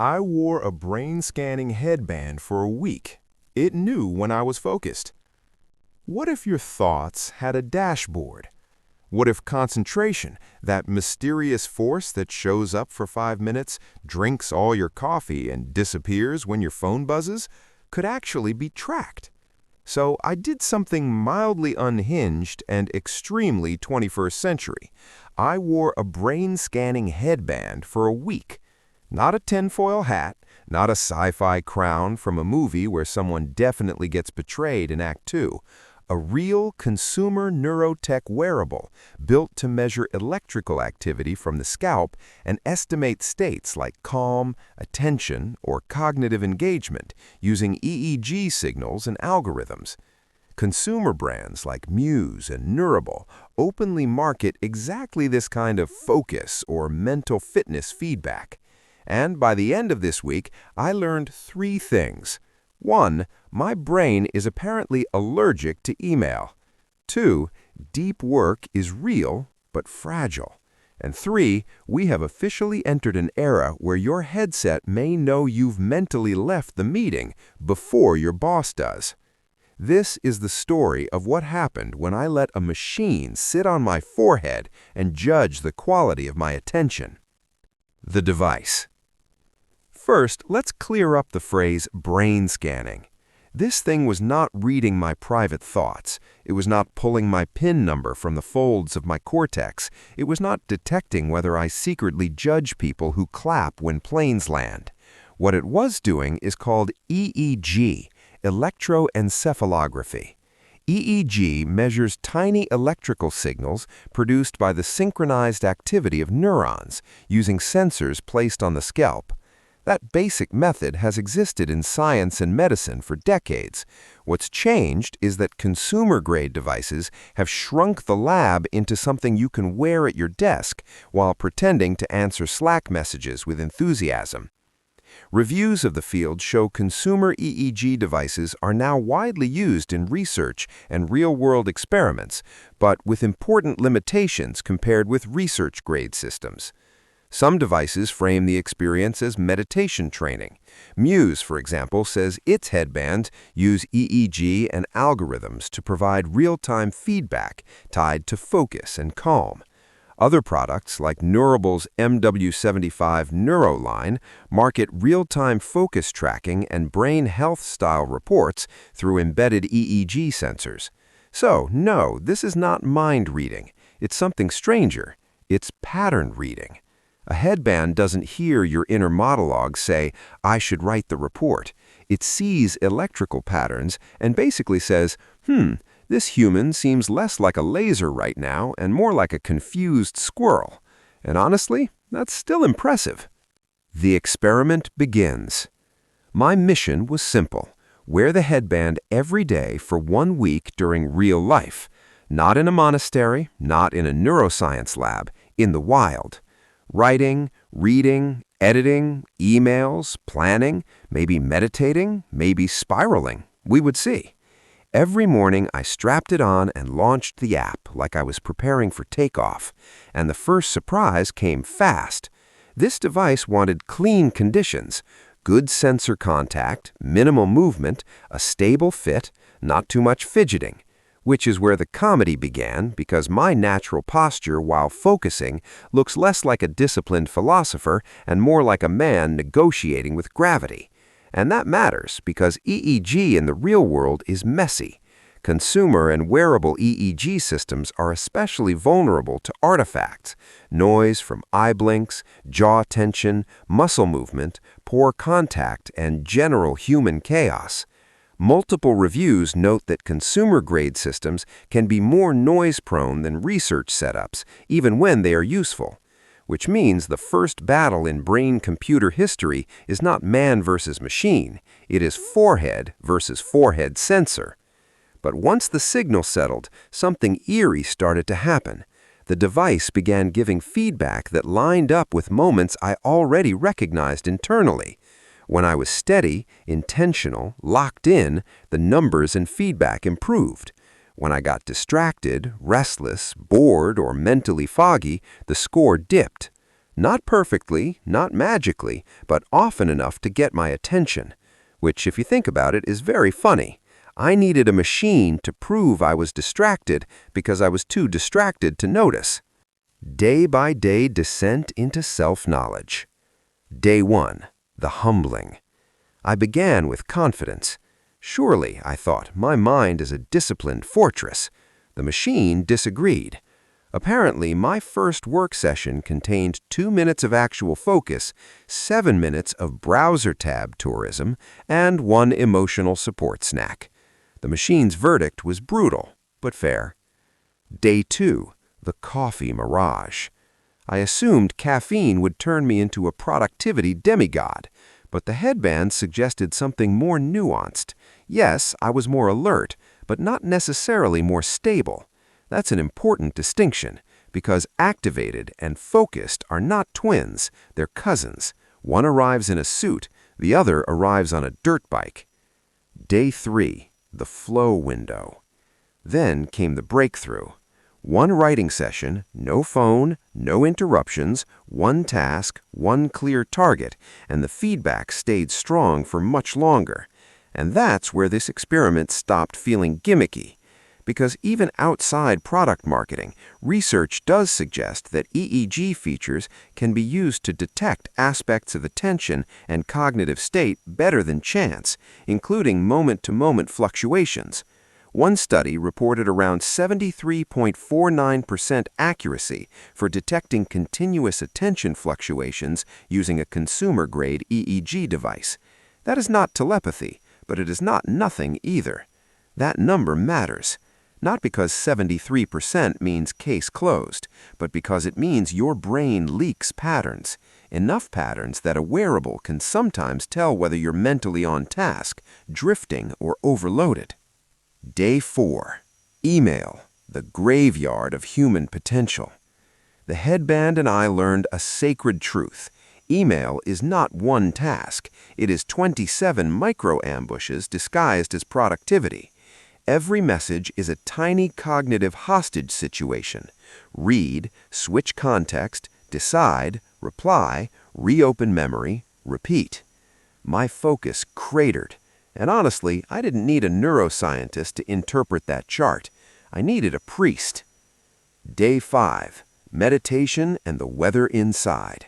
I wore a brain-scanning headband for a week. It knew when I was focused. What if your thoughts had a dashboard? What if concentration, that mysterious force that shows up for 5 minutes, drinks all your coffee, and disappears when your phone buzzes, could actually be tracked? So I did something mildly unhinged and extremely 21st century. I wore a brain-scanning headband for a week. Not a tinfoil hat, not a sci-fi crown from a movie where someone definitely gets betrayed in Act 2. A real consumer neurotech wearable built to measure electrical activity from the scalp and estimate states like calm, attention, or cognitive engagement using EEG signals and algorithms. Consumer brands like Muse and Neurable openly market exactly this kind of focus or mental fitness feedback. And by the end of this week, I learned 3 things. 1. My brain is apparently allergic to email. 2. Deep work is real but fragile. And 3. We have officially entered an era where your headset may know you've mentally left the meeting before your boss does. This is the story of what happened when I let a machine sit on my forehead and judge the quality of my attention. The device. First, let's clear up the phrase brain scanning. This thing was not reading my private thoughts. It was not pulling my PIN number from the folds of my cortex. It was not detecting whether I secretly judge people who clap when planes land. What it was doing is called EEG, electroencephalography. EEG measures tiny electrical signals produced by the synchronized activity of neurons using sensors placed on the scalp. That basic method has existed in science and medicine for decades. What's changed is that consumer-grade devices have shrunk the lab into something you can wear at your desk while pretending to answer Slack messages with enthusiasm. Reviews of the field show consumer EEG devices are now widely used in research and real-world experiments, but with important limitations compared with research-grade systems. Some devices frame the experience as meditation training. Muse, for example, says its headbands use EEG and algorithms to provide real-time feedback tied to focus and calm. Other products, like Neurable's MW75 Neuro line, market real-time focus tracking and brain health-style reports through embedded EEG sensors. So, no, this is not mind reading. It's something stranger. It's pattern reading. A headband doesn't hear your inner monologue say, "I should write the report." It sees electrical patterns and basically says, this human seems less like a laser right now and more like a confused squirrel. And honestly, that's still impressive. The experiment begins. My mission was simple. Wear the headband every day for 1 week during real life. Not in a monastery, not in a neuroscience lab, in the wild. Writing, reading, editing, emails, planning, maybe meditating, maybe spiraling. We would see. Every morning, I strapped it on and launched the app like I was preparing for takeoff. And the first surprise came fast. This device wanted clean conditions, good sensor contact, minimal movement, a stable fit, not too much fidgeting. Which is where the comedy began, because my natural posture while focusing looks less like a disciplined philosopher and more like a man negotiating with gravity. And that matters because EEG in the real world is messy. Consumer and wearable EEG systems are especially vulnerable to artifacts, noise from eye blinks, jaw tension, muscle movement, poor contact, and general human chaos. Multiple reviews note that consumer-grade systems can be more noise-prone than research setups, even when they are useful. Which means the first battle in brain-computer history is not man versus machine, it is forehead versus forehead sensor. But once the signal settled, something eerie started to happen. The device began giving feedback that lined up with moments I already recognized internally. When I was steady, intentional, locked in, the numbers and feedback improved. When I got distracted, restless, bored, or mentally foggy, the score dipped. Not perfectly, not magically, but often enough to get my attention, which, if you think about it, is very funny. I needed a machine to prove I was distracted because I was too distracted to notice. Day-by-day descent into self-knowledge. Day 1. The humbling. I began with confidence. Surely, I thought, my mind is a disciplined fortress. The machine disagreed. Apparently, my first work session contained 2 minutes of actual focus, 7 minutes of browser tab tourism, and 1 emotional support snack. The machine's verdict was brutal, but fair. Day 2. The coffee mirage. I assumed caffeine would turn me into a productivity demigod, but the headband suggested something more nuanced. Yes, I was more alert, but not necessarily more stable. That's an important distinction, because activated and focused are not twins, they're cousins. One arrives in a suit, the other arrives on a dirt bike. Day 3. The flow window. Then came the breakthrough. 1 writing session, no phone, no interruptions, 1 task, 1 clear target, and the feedback stayed strong for much longer. And that's where this experiment stopped feeling gimmicky. Because even outside product marketing, research does suggest that EEG features can be used to detect aspects of attention and cognitive state better than chance, including moment-to-moment fluctuations. One study reported around 73.49% accuracy for detecting continuous attention fluctuations using a consumer-grade EEG device. That is not telepathy, but it is not nothing either. That number matters. Not because 73% means case closed, but because it means your brain leaks patterns, enough patterns that a wearable can sometimes tell whether you're mentally on task, drifting, or overloaded. Day 4. Email, the graveyard of human potential. The headband and I learned a sacred truth. Email is not one task. It is 27 micro-ambushes disguised as productivity. Every message is a tiny cognitive hostage situation. Read, switch context, decide, reply, reopen memory, repeat. My focus cratered. And honestly, I didn't need a neuroscientist to interpret that chart. I needed a priest. Day 5. Meditation and the weather inside.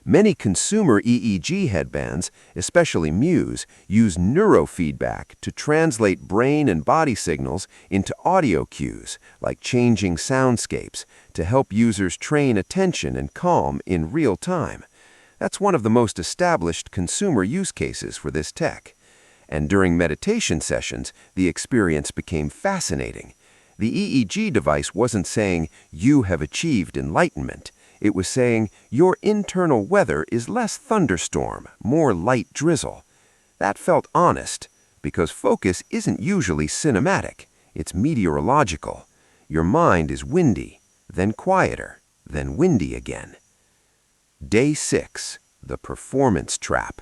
Many consumer EEG headbands, especially Muse, use neurofeedback to translate brain and body signals into audio cues, like changing soundscapes, to help users train attention and calm in real time. That's one of the most established consumer use cases for this tech. And during meditation sessions, the experience became fascinating. The EEG device wasn't saying, "You have achieved enlightenment." It was saying, "Your internal weather is less thunderstorm, more light drizzle." That felt honest, because focus isn't usually cinematic. It's meteorological. Your mind is windy, then quieter, then windy again. Day 6. The performance trap.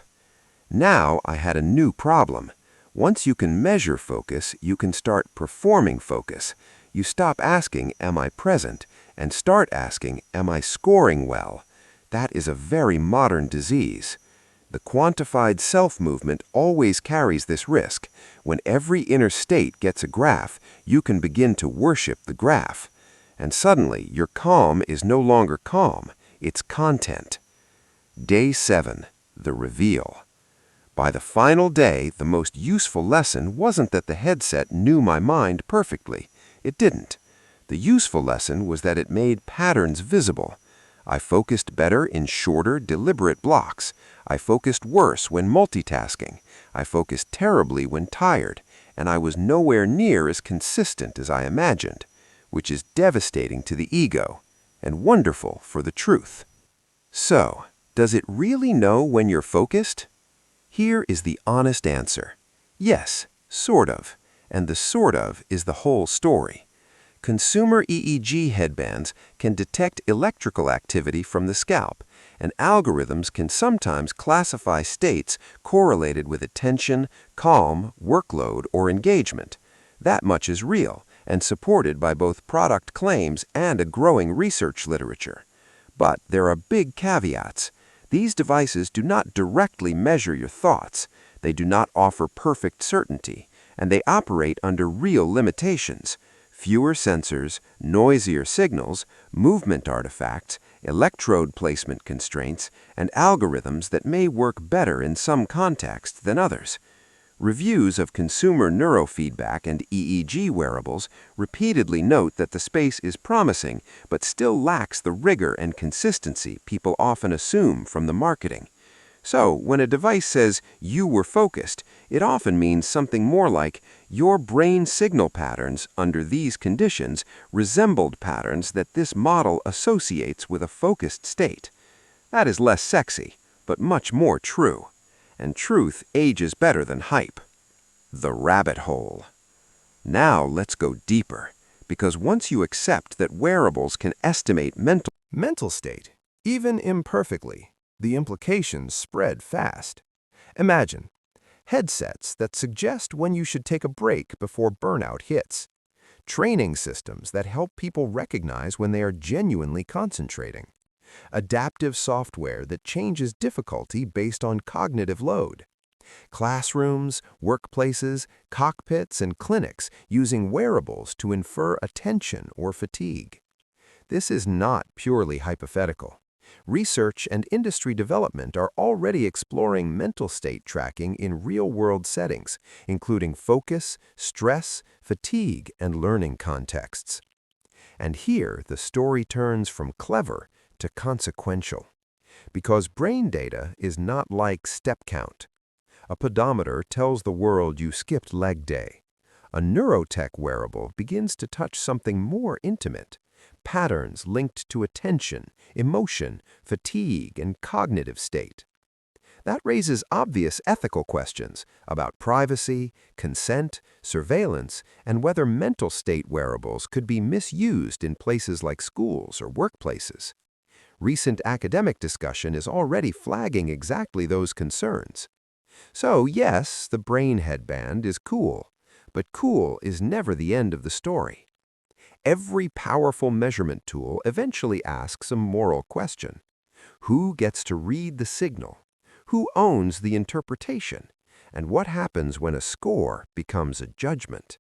Now I had a new problem. Once you can measure focus, you can start performing focus. You stop asking, "Am I present?" and start asking, "Am I scoring well?" That is a very modern disease. The quantified self-movement always carries this risk. When every inner state gets a graph, you can begin to worship the graph. And suddenly, your calm is no longer calm, it's content. Day 7. The reveal. By the final day, the most useful lesson wasn't that the headset knew my mind perfectly. It didn't. The useful lesson was that it made patterns visible. I focused better in shorter, deliberate blocks. I focused worse when multitasking. I focused terribly when tired. And I was nowhere near as consistent as I imagined, which is devastating to the ego and wonderful for the truth. So, does it really know when you're focused? Here is the honest answer. Yes, sort of. And the sort of is the whole story. Consumer EEG headbands can detect electrical activity from the scalp, and algorithms can sometimes classify states correlated with attention, calm, workload, or engagement. That much is real and supported by both product claims and a growing research literature. But there are big caveats. These devices do not directly measure your thoughts. They do not offer perfect certainty, and they operate under real limitations. Fewer sensors, noisier signals, movement artifacts, electrode placement constraints, and algorithms that may work better in some contexts than others. Reviews of consumer neurofeedback and EEG wearables repeatedly note that the space is promising but still lacks the rigor and consistency people often assume from the marketing. So, when a device says you were focused, it often means something more like your brain signal patterns under these conditions resembled patterns that this model associates with a focused state. That is less sexy, but much more true. And truth ages better than hype. The rabbit hole. Now let's go deeper, because once you accept that wearables can estimate mental state, even imperfectly, the implications spread fast. Imagine headsets that suggest when you should take a break before burnout hits, training systems that help people recognize when they are genuinely concentrating, adaptive software that changes difficulty based on cognitive load, classrooms, workplaces, cockpits, and clinics using wearables to infer attention or fatigue. This is not purely hypothetical. Research and industry development are already exploring mental state tracking in real-world settings, including focus, stress, fatigue, and learning contexts. And here, the story turns from clever to consequential. Because brain data is not like step count. A pedometer tells the world you skipped leg day. A neurotech wearable begins to touch something more intimate. Patterns linked to attention, emotion, fatigue, and cognitive state. That raises obvious ethical questions about privacy, consent, surveillance, and whether mental state wearables could be misused in places like schools or workplaces. Recent academic discussion is already flagging exactly those concerns. So yes, the brain headband is cool, but cool is never the end of the story. Every powerful measurement tool eventually asks a moral question. Who gets to read the signal? Who owns the interpretation? And what happens when a score becomes a judgment?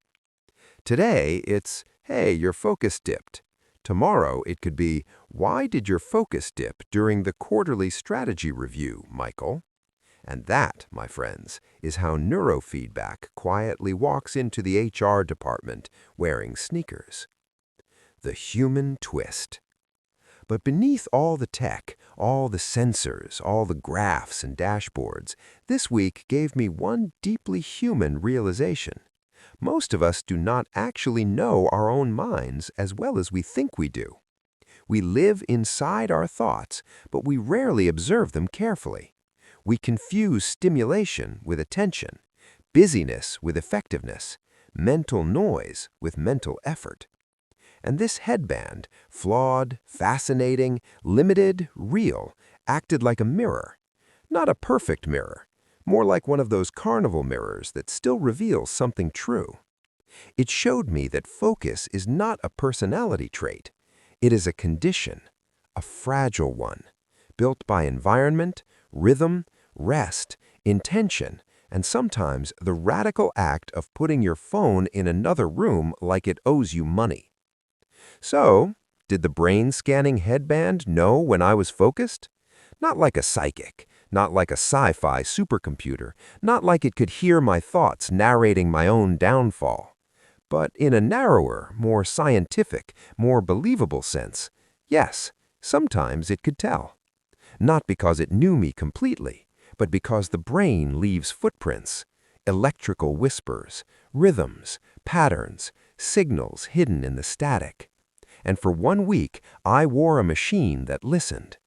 Today, it's, hey, your focus dipped. Tomorrow, it could be, why did your focus dip during the quarterly strategy review, Michael? And that, my friends, is how neurofeedback quietly walks into the HR department wearing sneakers. The human twist. But beneath all the tech, all the sensors, all the graphs and dashboards, this week gave me one deeply human realization. Most of us do not actually know our own minds as well as we think we do. We live inside our thoughts, but we rarely observe them carefully. We confuse stimulation with attention, busyness with effectiveness, mental noise with mental effort. And this headband, flawed, fascinating, limited, real, acted like a mirror. Not a perfect mirror, more like one of those carnival mirrors that still reveals something true. It showed me that focus is not a personality trait. It is a condition, a fragile one, built by environment, rhythm, rest, intention, and sometimes the radical act of putting your phone in another room like it owes you money. So, did the brain-scanning headband know when I was focused? Not like a psychic, not like a sci-fi supercomputer, not like it could hear my thoughts narrating my own downfall. But in a narrower, more scientific, more believable sense, yes, sometimes it could tell. Not because it knew me completely, but because the brain leaves footprints, electrical whispers, rhythms, patterns, signals hidden in the static. And for 1 week, I wore a machine that listened.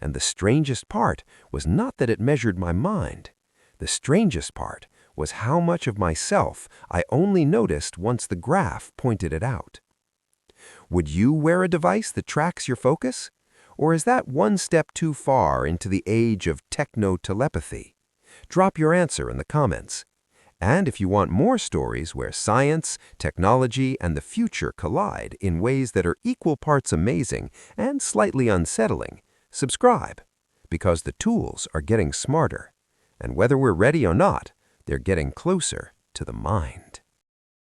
And the strangest part was not that it measured my mind. The strangest part was how much of myself I only noticed once the graph pointed it out. Would you wear a device that tracks your focus? Or is that one step too far into the age of techno-telepathy? Drop your answer in the comments. And if you want more stories where science, technology, and the future collide in ways that are equal parts amazing and slightly unsettling, subscribe, because the tools are getting smarter. And whether we're ready or not, they're getting closer to the mind.